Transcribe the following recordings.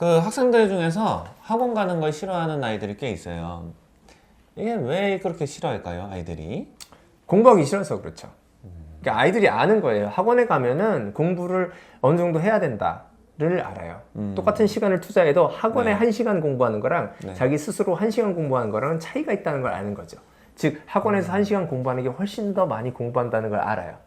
그 학생들 중에서 학원 가는 걸 싫어하는 아이들이 꽤 있어요. 이게 왜 그렇게 싫어할까요, 아이들이? 공부하기 싫어서 그렇죠. 그러니까 아이들이 아는 거예요. 학원에 가면은 공부를 어느 정도 해야 된다를 알아요. 똑같은 시간을 투자해도 학원에 네. 1시간 공부하는 거랑 네. 자기 스스로 1시간 공부하는 거랑은 차이가 있다는 걸 아는 거죠. 즉 학원에서 1시간 공부하는 게 훨씬 더 많이 공부한다는 걸 알아요.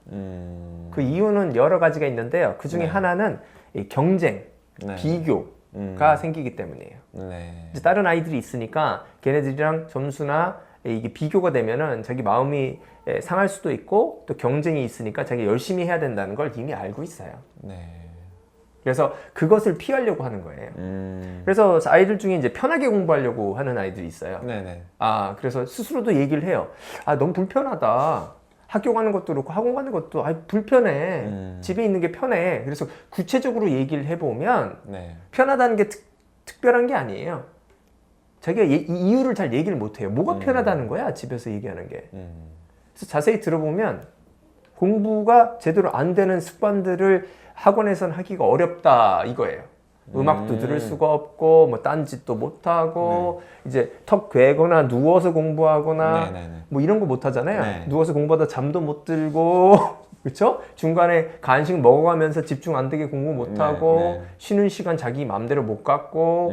그 이유는 여러 가지가 있는데요. 그 중에 네. 하나는 이 경쟁, 네. 비교가 생기기 때문이에요. 네. 이제 다른 아이들이 있으니까 걔네들이랑 점수나 이게 비교가 되면은 자기 마음이 상할 수도 있고 또 경쟁이 있으니까 자기 열심히 해야 된다는 걸 이미 알고 있어요. 네. 그래서 그것을 피하려고 하는 거예요. 그래서 아이들 중에 이제 편하게 공부하려고 하는 아이들이 있어요. 네네. 그래서 스스로도 얘기를 해요. 너무 불편하다. 학교 가는 것도 그렇고 학원 가는 것도 불편해. 집에 있는 게 편해. 그래서 구체적으로 얘기를 해보면 네. 편하다는 게 특별한 게 아니에요. 자기가 이유를 잘 얘기를 못해요. 뭐가 편하다는 거야? 집에서 얘기하는 게. 그래서 자세히 들어보면 공부가 제대로 안 되는 습관들을 학원에서는 하기가 어렵다 이거예요. 음악도 들을 수가 없고 뭐 딴짓도 못하고 이제 턱 괴거나 누워서 공부하거나 네네네. 뭐 이런 거 못하잖아요. 네. 누워서 공부하다 잠도 못 들고 그렇죠? 중간에 간식 먹어가면서 집중 안 되게 공부 못하고 네, 네. 쉬는 시간 자기 마음대로 못 갖고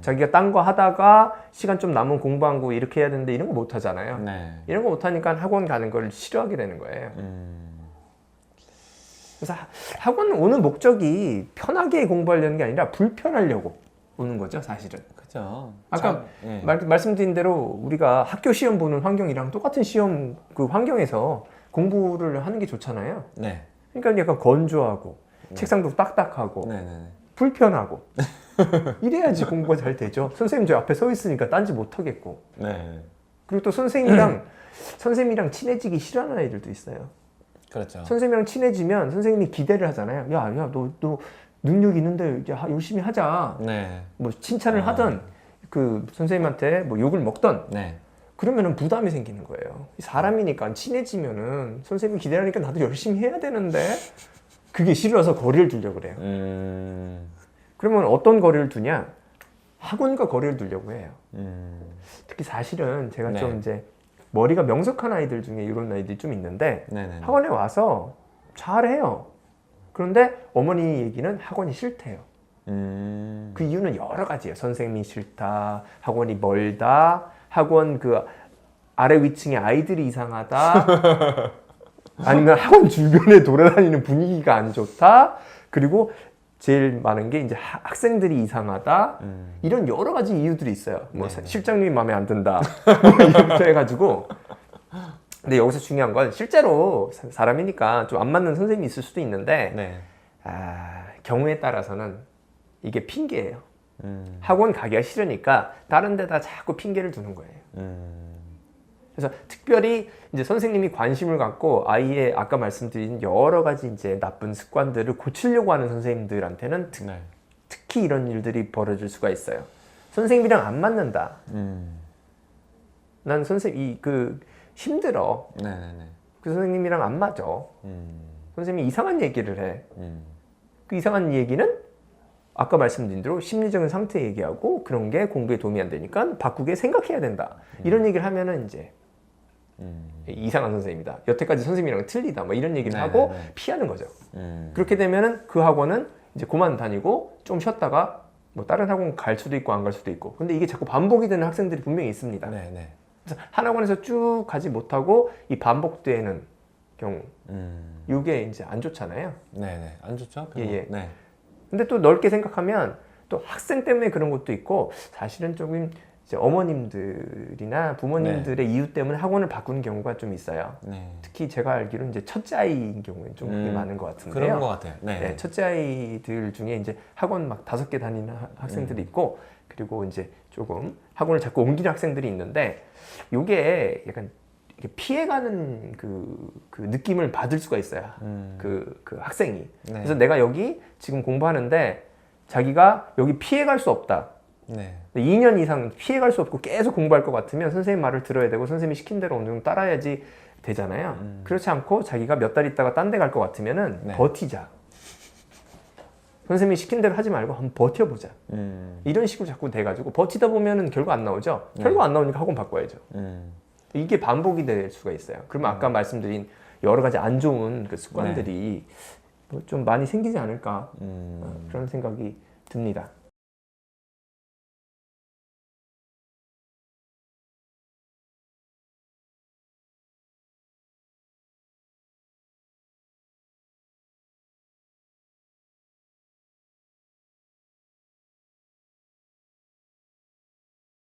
자기가 딴 거 하다가 시간 좀 남으면 공부한 거 이렇게 해야 되는데 이런 거 못 하잖아요. 네. 이런 거 못하니까 학원 가는 걸 싫어하게 되는 거예요. 그래서 학원 오는 목적이 편하게 공부하려는 게 아니라 불편하려고 오는 거죠, 사실은. 그죠. 아까 예. 말씀드린 대로 우리가 학교 시험 보는 환경이랑 똑같은 시험 그 환경에서 공부를 하는 게 좋잖아요. 네. 그러니까 약간 건조하고 책상도 딱딱하고 네네네. 불편하고 이래야지 공부가 잘 되죠. 선생님 저 앞에 서 있으니까 딴지 못 하겠고. 네. 그리고 또 선생님이랑 친해지기 싫어하는 아이들도 있어요. 그렇죠. 선생님이랑 친해지면 선생님이 기대를 하잖아요. 야, 너 능력 있는데 이제 열심히 하자. 네. 뭐 칭찬을 하던 그 선생님한테 뭐 욕을 먹던 네. 그러면은 부담이 생기는 거예요. 사람이니까 친해지면은 선생님이 기대하니까 나도 열심히 해야 되는데 그게 싫어서 거리를 두려고 그래요. 그러면 어떤 거리를 두냐? 학원과 거리를 두려고 해요. 특히 사실은 제가 네. 좀 이제 머리가 명석한 아이들 중에 이런 아이들이 좀 있는데 네네. 학원에 와서 잘해요. 그런데 어머니 얘기는 학원이 싫대요. 그 이유는 여러 가지예요. 선생님이 싫다, 학원이 멀다, 학원 그 아래 위층에 아이들이 이상하다, 아니면 학원 주변에 돌아다니는 분위기가 안 좋다, 그리고 제일 많은 게 이제 학생들이 이상하다, 이런 여러 가지 이유들이 있어요. 뭐 실장님이 마음에 안 든다, 뭐 이렇게 해가지고. 근데 여기서 중요한 건 실제로 사람이니까 좀 안 맞는 선생님이 있을 수도 있는데 네. 경우에 따라서는 이게 핑계예요. 학원 가기가 싫으니까 다른 데다 자꾸 핑계를 두는 거예요. 그래서 특별히 이제 선생님이 관심을 갖고 아이의 아까 말씀드린 여러 가지 이제 나쁜 습관들을 고치려고 하는 선생님들한테는 네. 특히 이런 일들이 벌어질 수가 있어요. 선생님이랑 안 맞는다. 난 선생님 힘들어. 네네네. 그 선생님이랑 안 맞아. 선생님이 이상한 얘기를 해. 그 이상한 얘기는 아까 말씀드린 대로 심리적인 상태 얘기하고 그런 게 공부에 도움이 안 되니까 바꾸게 생각해야 된다. 이런 얘기를 하면은 이제 이상한 선생님이다. 여태까지 선생님이랑 틀리다. 뭐 이런 얘기를 하고 피하는 거죠. 그렇게 되면은 그 학원은 이제 그만 다니고 좀 쉬었다가 뭐 다른 학원 갈 수도 있고 안 갈 수도 있고. 근데 이게 자꾸 반복이 되는 학생들이 분명히 있습니다. 네네. 그래서 한 학원에서 쭉 가지 못하고 이 반복되는 경우, 이게 이제 안 좋잖아요. 네네. 안 좋죠? 예. 네. 근데 또 넓게 생각하면 또 학생 때문에 그런 것도 있고 사실은 조금 이제 어머님들이나 부모님들의 이유 때문에 학원을 바꾸는 경우가 좀 있어요. 네. 특히 제가 알기로는 이제 첫째 아이인 경우에 좀 그게 많은 것 같은데요. 그런 것 같아요. 네. 네, 첫째 아이들 중에 이제 학원 막 5개 다니는 학생들이 있고 그리고 이제 조금 학원을 자꾸 옮기는 학생들이 있는데 요게 약간 이렇게 피해가는 그 느낌을 받을 수가 있어요. 그 학생이. 네. 그래서 내가 여기 지금 공부하는데 자기가 여기 피해갈 수 없다. 네. 2년 이상 피해갈 수 없고 계속 공부할 것 같으면 선생님 말을 들어야 되고 선생님이 시킨 대로 어느 정도 따라야지 되잖아요. 그렇지 않고 자기가 몇 달 있다가 딴 데 갈 것 같으면은 네. 버티자. 선생님이 시킨 대로 하지 말고 한번 버텨보자. 이런 식으로 자꾸 돼가지고 버티다 보면은 결과 안 나오죠. 결과 안 나오니까 학원 바꿔야죠. 이게 반복이 될 수가 있어요. 그러면 아까 말씀드린 여러 가지 안 좋은 그 습관들이 뭐좀 많이 생기지 않을까 그런 생각이 듭니다.